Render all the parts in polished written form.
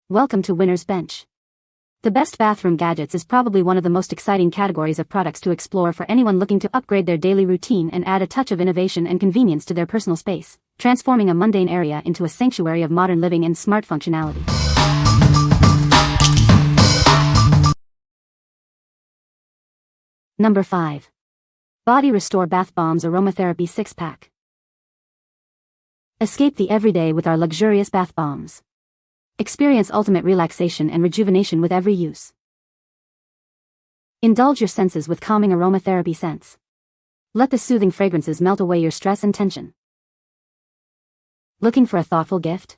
Welcome to Winner's Bench. The best bathroom gadgets is probably one of the most exciting categories of products to explore for anyone looking to upgrade their daily routine and add a touch of innovation and convenience to their personal space, transforming a mundane area into a sanctuary of modern living and smart functionality. Number 5. Body Restore Bath Bombs Aromatherapy 6-Pack. Escape the everyday with our luxurious bath bombs. Experience ultimate relaxation and rejuvenation with every use. Indulge your senses with calming aromatherapy scents. Let the soothing fragrances melt away your stress and tension. Looking for a thoughtful gift?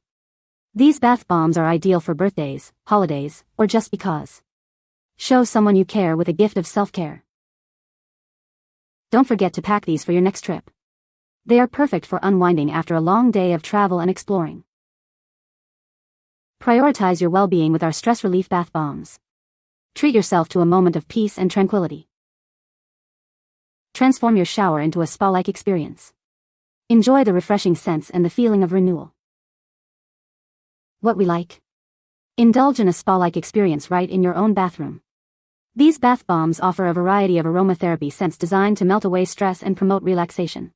These bath bombs are ideal for birthdays, holidays, or just because. Show someone you care with a gift of self-care. Don't forget to pack these for your next trip. They are perfect for unwinding after a long day of travel and exploring. Prioritize your well-being with our stress relief bath bombs. Treat yourself to a moment of peace and tranquility. Transform your shower into a spa-like experience. Enjoy the refreshing scents and the feeling of renewal. What we like? Indulge in a spa-like experience right in your own bathroom. These bath bombs offer a variety of aromatherapy scents designed to melt away stress and promote relaxation.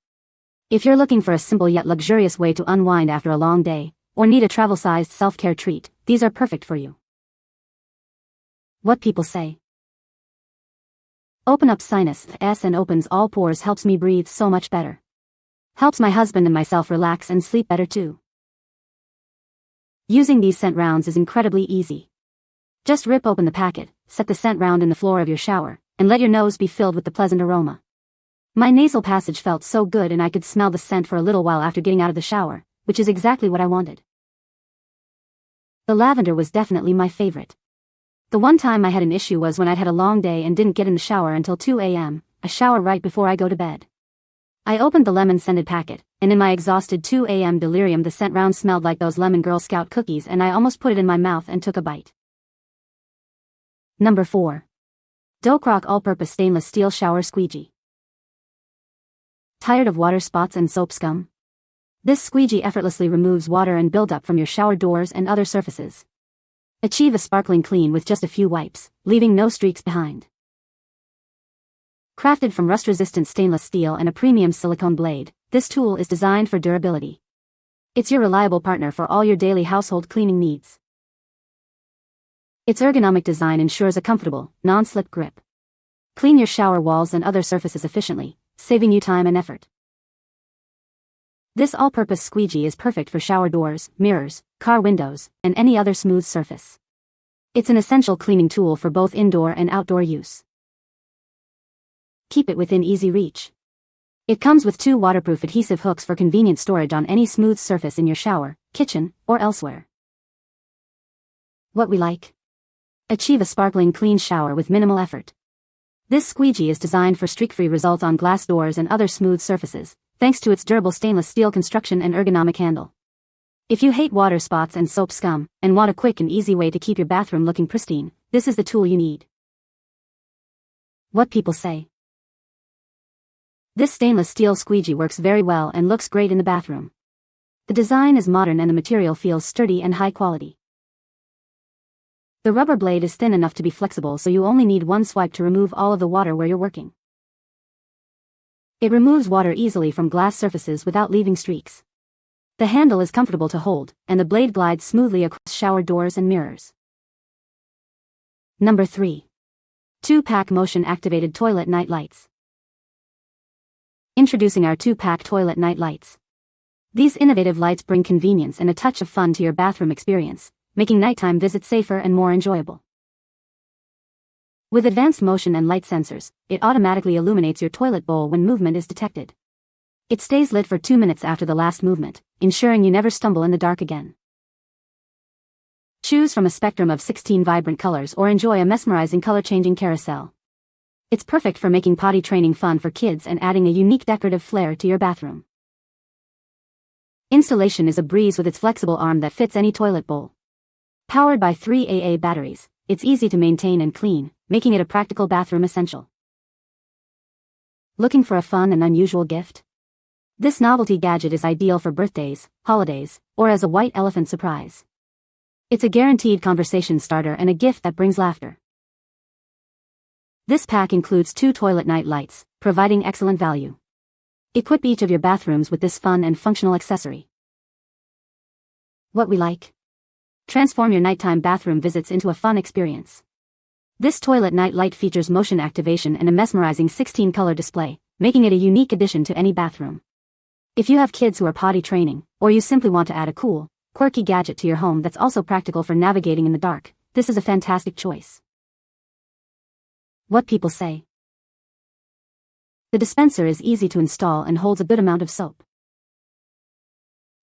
If you're looking for a simple yet luxurious way to unwind after a long day, or need a travel-sized self-care treat, these are perfect for you. What people say. Open up sinus and opens all pores, helps me breathe so much better. Helps my husband and myself relax and sleep better too. Using these scent rounds is incredibly easy. Just rip open the packet, set the scent round in the floor of your shower, and let your nose be filled with the pleasant aroma. My nasal passage felt so good and I could smell the scent for a little while after getting out of the shower, which is exactly what I wanted. The lavender was definitely my favorite. The one time I had an issue was when I'd had a long day and didn't get in the shower until 2 a.m., a shower right before I go to bed. I opened the lemon-scented packet, and in my exhausted 2 a.m. delirium the scent round smelled like those lemon Girl Scout cookies and I almost put it in my mouth and took a bite. Number 4. Docrok All-Purpose Stainless Steel Shower Squeegee. Tired of water spots and soap scum? This squeegee effortlessly removes water and buildup from your shower doors and other surfaces. Achieve a sparkling clean with just a few wipes, leaving no streaks behind. Crafted from rust-resistant stainless steel and a premium silicone blade, this tool is designed for durability. It's your reliable partner for all your daily household cleaning needs. Its ergonomic design ensures a comfortable, non-slip grip. Clean your shower walls and other surfaces efficiently, saving you time and effort. This all-purpose squeegee is perfect for shower doors, mirrors, car windows, and any other smooth surface. It's an essential cleaning tool for both indoor and outdoor use. Keep it within easy reach. It comes with 2 waterproof adhesive hooks for convenient storage on any smooth surface in your shower, kitchen, or elsewhere. What we like? Achieve a sparkling clean shower with minimal effort. This squeegee is designed for streak-free results on glass doors and other smooth surfaces, thanks to its durable stainless steel construction and ergonomic handle. If you hate water spots and soap scum, and want a quick and easy way to keep your bathroom looking pristine, this is the tool you need. What people say. This stainless steel squeegee works very well and looks great in the bathroom. The design is modern and the material feels sturdy and high quality. The rubber blade is thin enough to be flexible, so you only need one swipe to remove all of the water where you're working. It removes water easily from glass surfaces without leaving streaks. The handle is comfortable to hold, and the blade glides smoothly across shower doors and mirrors. Number 3. 2-Pack Motion-Activated Toilet Night Lights. Introducing our 2-Pack Toilet Night Lights. These innovative lights bring convenience and a touch of fun to your bathroom experience, making nighttime visits safer and more enjoyable. With advanced motion and light sensors, it automatically illuminates your toilet bowl when movement is detected. It stays lit for 2 minutes after the last movement, ensuring you never stumble in the dark again. Choose from a spectrum of 16 vibrant colors or enjoy a mesmerizing color-changing carousel. It's perfect for making potty training fun for kids and adding a unique decorative flair to your bathroom. Installation is a breeze with its flexible arm that fits any toilet bowl. Powered by 3 AA batteries, it's easy to maintain and clean, making it a practical bathroom essential. Looking for a fun and unusual gift? This novelty gadget is ideal for birthdays, holidays, or as a white elephant surprise. It's a guaranteed conversation starter and a gift that brings laughter. This pack includes 2 toilet night lights, providing excellent value. Equip each of your bathrooms with this fun and functional accessory. What we like. Transform your nighttime bathroom visits into a fun experience. This toilet night light features motion activation and a mesmerizing 16-color display, making it a unique addition to any bathroom. If you have kids who are potty training, or you simply want to add a cool, quirky gadget to your home that's also practical for navigating in the dark, this is a fantastic choice. What people say. The dispenser is easy to install and holds a good amount of soap.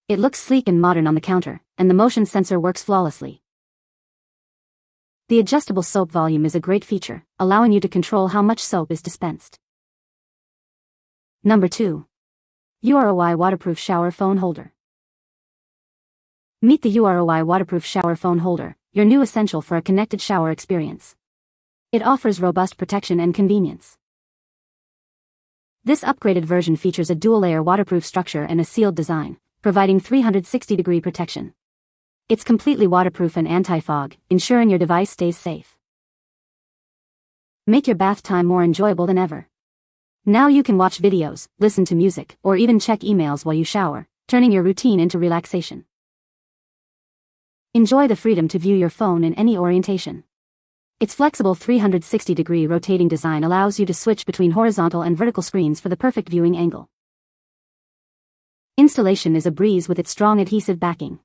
It looks sleek and modern on the counter, and the motion sensor works flawlessly. The adjustable soap volume is a great feature, allowing you to control how much soap is dispensed. Number 2. URROY Waterproof Shower Phone Holder. Meet the URROY Waterproof Shower Phone Holder, your new essential for a connected shower experience. It offers robust protection and convenience. This upgraded version features a dual-layer waterproof structure and a sealed design, providing 360-degree protection. It's completely waterproof and anti-fog, ensuring your device stays safe. Make your bath time more enjoyable than ever. Now you can watch videos, listen to music, or even check emails while you shower, turning your routine into relaxation. Enjoy the freedom to view your phone in any orientation. Its flexible 360-degree rotating design allows you to switch between horizontal and vertical screens for the perfect viewing angle. Installation is a breeze with its strong adhesive backing.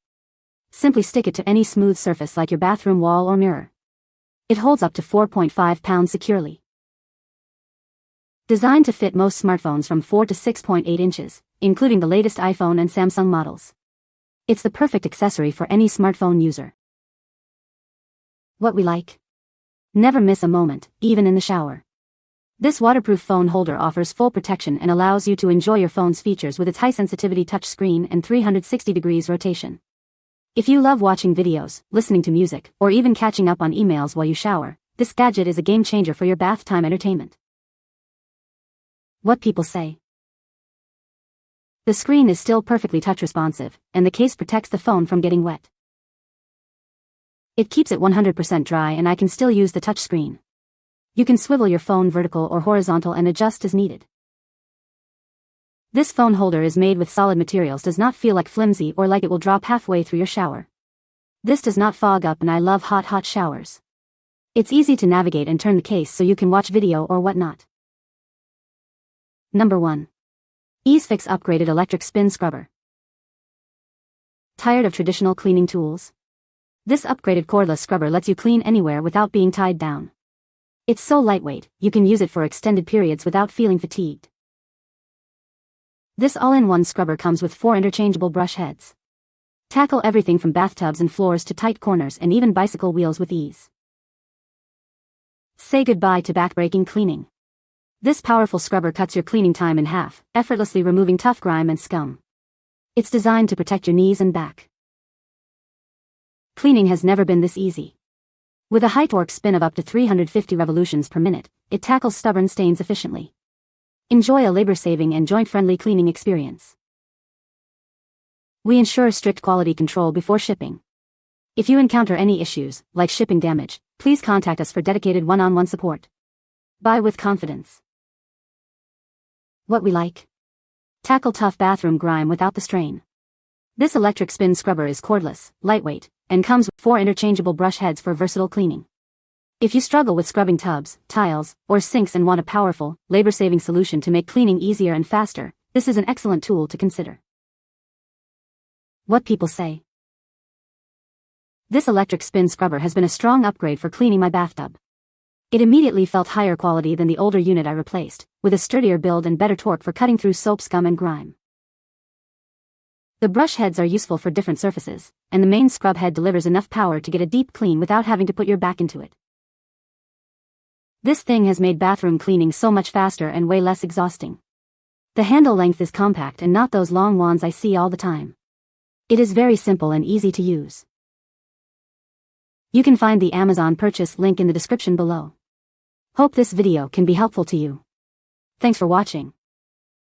Simply stick it to any smooth surface like your bathroom wall or mirror. It holds up to 4.5 pounds securely. Designed to fit most smartphones from 4 to 6.8 inches, including the latest iPhone and Samsung models. It's the perfect accessory for any smartphone user. What we like. Never miss a moment, even in the shower. This waterproof phone holder offers full protection and allows you to enjoy your phone's features with its high-sensitivity touchscreen and 360 degrees rotation. If you love watching videos, listening to music, or even catching up on emails while you shower, this gadget is a game-changer for your bath time entertainment. What people say. The screen is still perfectly touch-responsive, and the case protects the phone from getting wet. It keeps it 100% dry and I can still use the touchscreen. You can swivel your phone vertical or horizontal and adjust as needed. This phone holder is made with solid materials, does not feel like flimsy or like it will drop halfway through your shower. This does not fog up and I love hot showers. It's easy to navigate and turn the case so you can watch video or whatnot. Number 1. IEZFIX Upgraded Electric Spin Scrubber. Tired of traditional cleaning tools? This upgraded cordless scrubber lets you clean anywhere without being tied down. It's so lightweight, you can use it for extended periods without feeling fatigued. This all-in-one scrubber comes with 4 interchangeable brush heads. Tackle everything from bathtubs and floors to tight corners and even bicycle wheels with ease. Say goodbye to back-breaking cleaning. This powerful scrubber cuts your cleaning time in half, effortlessly removing tough grime and scum. It's designed to protect your knees and back. Cleaning has never been this easy. With a high torque spin of up to 350 revolutions per minute, it tackles stubborn stains efficiently. Enjoy a labor-saving and joint-friendly cleaning experience. We ensure strict quality control before shipping. If you encounter any issues, like shipping damage, please contact us for dedicated one-on-one support. Buy with confidence. What we like. Tackle tough bathroom grime without the strain. This electric spin scrubber is cordless, lightweight, and comes with 4 interchangeable brush heads for versatile cleaning. If you struggle with scrubbing tubs, tiles, or sinks and want a powerful, labor-saving solution to make cleaning easier and faster, this is an excellent tool to consider. What people say. This electric spin scrubber has been a strong upgrade for cleaning my bathtub. It immediately felt higher quality than the older unit I replaced, with a sturdier build and better torque for cutting through soap scum and grime. The brush heads are useful for different surfaces, and the main scrub head delivers enough power to get a deep clean without having to put your back into it. This thing has made bathroom cleaning so much faster and way less exhausting. The handle length is compact and not those long wands I see all the time. It is very simple and easy to use. You can find the Amazon purchase link in the description below. Hope this video can be helpful to you. Thanks for watching.